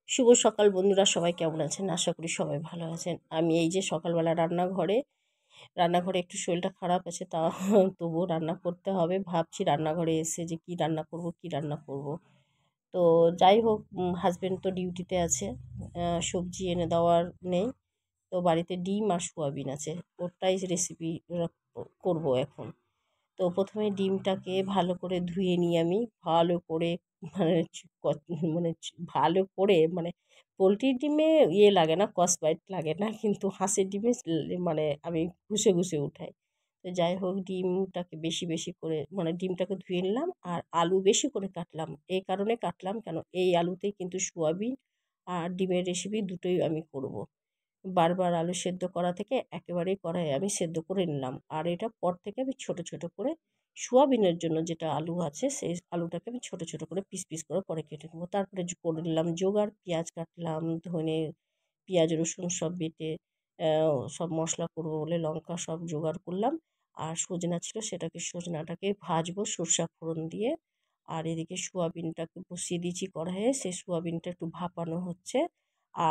শুভ সকাল বন্ধুরা, সবাই কেমন আছেন? আশা করি সবাই ভালো আছেন। আমি এই যে সকালবেলা রান্নাঘরে একটু শরীরটা খারাপ আছে, তা তবুও রান্না করতে হবে। ভাবছি রান্নাঘরে এসে যে কি রান্না করব। তো যাই হোক, হাজবেন্ড তো ডিউটিতে আছে, সবজি এনে দেওয়ার নেই। তো বাড়িতে ডিম আর সোয়াবিন আছে, ওটাই রেসিপি করব এখন। তো প্রথমে ডিমটাকে ভালো করে ধুয়ে নিই আমি, ভালো করে মানে ভালো করে পোলট্রির ডিমে লাগে না, কসবাইট লাগে না, কিন্তু হাঁসের ডিমে মানে আমি ঘুষে ঘুষে উঠাই। তো যাই হোক, ডিমটাকে বেশি বেশি করে ডিমটাকে ধুয়ে নিলাম, আর আলু বেশি করে কাটলাম। এই কারণে কাটলাম কেন, এই আলুতেই কিন্তু সোয়াবিন আর ডিমের রেসিপি দুটোই আমি করব। বারবার আলু সেদ্ধ করা থেকে একেবারেই কড়াইয়ে আমি সেদ্ধ করে নিলাম, আর এটা পর থেকে আমি ছোট ছোট করে সোয়াবিনের জন্য যেটা আলু আছে সেই আলুটাকে আমি ছোট ছোট করে পিস পিস করে পরে কেটে নেবো। তারপরে করে নিলাম জোগাড়, পেঁয়াজ কাটলাম, ধনে পেঁয়াজ রসুন সব বেটে সব মশলা করবো বলে লঙ্কা সব জোগাড় করলাম। আর সজনা ছিল, সজনাটাকে ভাজবো সরষা ফোড়ন দিয়ে। আর এদিকে সোয়াবিনটাকে বসিয়ে দিয়েছি কড়াইয়ে, সেই সোয়াবিনটা একটু ভাপানো হচ্ছে।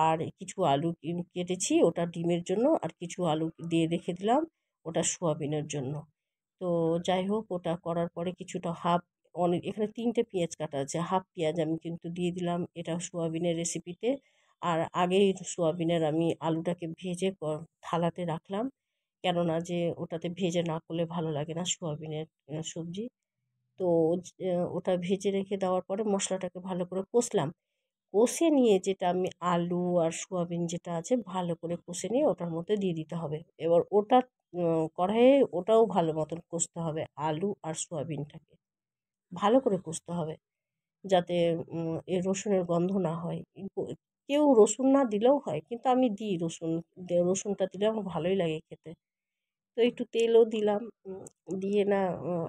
আর কিছু আলু কেটেছি, ওটা ডিমের জন্য, আর কিছু আলু দিয়ে রেখে দিলাম ওটা সোয়াবিনের জন্য। তো যাই হোক, ওটা করার পরে কিছুটা এখানে 3টে পেঁয়াজ কাটা আছে, হাফ পেঁয়াজ আমি কিন্তু দিয়ে দিলাম এটা সোয়াবিনের রেসিপিতে। আর আগেই সোয়াবিনের আমি আলুটাকে ভেজে থালাতে রাখলাম, কেননা যে ওটাতে ভেজে না করলে ভালো লাগে না সোয়াবিনের সবজি। তো ওটা ভেজে রেখে দেওয়ার পরে মশলাটাকে ভালো করে কষলাম। কষে নিয়ে যেটা আমি আলু আর সোয়াবিন যেটা আছে ভালো করে কষে নিয়ে ওটার মধ্যে দিয়ে দিতে হবে। এবার ওটা কড়াইয়ে ওটাও ভালো মতন কষতে হবে, আলু আর সোয়াবিনটাকে ভালো করে কষতে হবে, যাতে এর রসুনের গন্ধ না হয়। কেউ রসুন না দিলেও হয়, কিন্তু আমি দিই রসুন। রসুনটা দিলে আমার ভালোই লাগে খেতে। তো একটু তেলও দিলাম, দিয়ে না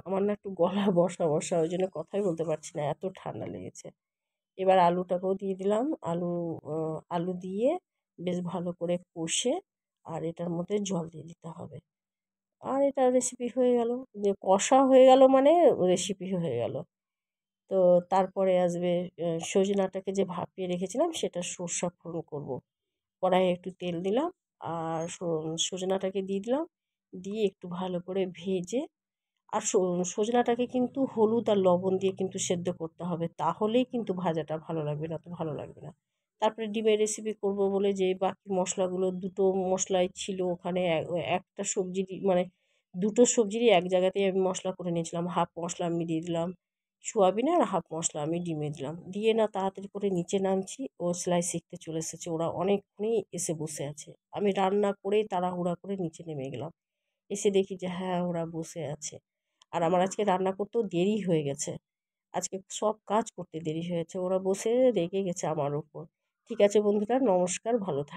আমার না একটু গলা বসা বসা, ওই জন্য কথাই বলতে পারছি না, এত ঠান্ডা লেগেছে। এবার আলুটাকেও দিয়ে দিলাম, আলু দিয়ে বেশ ভালো করে কষে আর এটার মধ্যে জল দিয়ে দিতে হবে। আর এটা রেসিপি হয়ে গেল, যে কষা হয়ে গেল মানে রেসিপি হয়ে গেল। তো তারপরে আসবে সজনাটাকে যে ভাপিয়ে রেখেছিলাম সেটা সর্ষা ফোড়ন করব। কড়াইয়ে একটু তেল দিলাম, আর সজনাটাকে দিয়ে দিলাম, দিয়ে একটু ভালো করে ভেজে। আর সজনাটাকে কিন্তু হলুদ আর লবণ দিয়ে কিন্তু সেদ্ধ করতে হবে, তাহলেই কিন্তু ভাজাটা ভালো লাগবে, না তো ভালো লাগবে না। তারপরে ডিমের রেসিপি করব বলে যে বাকি মশলাগুলো, দুটো মশলাই ছিল ওখানে, একটা সবজি দুটো সবজিরই এক জায়গাতেই আমি মশলা করে নিয়েছিলাম। হাফ মশলা আমি দিয়ে দিলাম সোয়াবিনে, আর হাফ মশলা আমি ডিমে দিলাম, দিয়ে না তাড়াতাড়ি করে নিচে নামছি। ও সেলাই শিখতে চলে এসেছে, ওরা অনেকক্ষণই এসে বসে আছে। আমি রান্না করেই তাড়াহুড়া করে নিচে নেমে গেলাম, এসে দেখি যে হ্যাঁ, ওরা বসে আছে। আর আমার আজকে রান্না করতেও দেরি হয়ে গেছে, আজকে সব কাজ করতে দেরি হয়েছে, ওরা বসে রেগে গেছে আমার উপর। ঠিক আছে বন্ধুরা, নমস্কার, ভালো থাকবেন।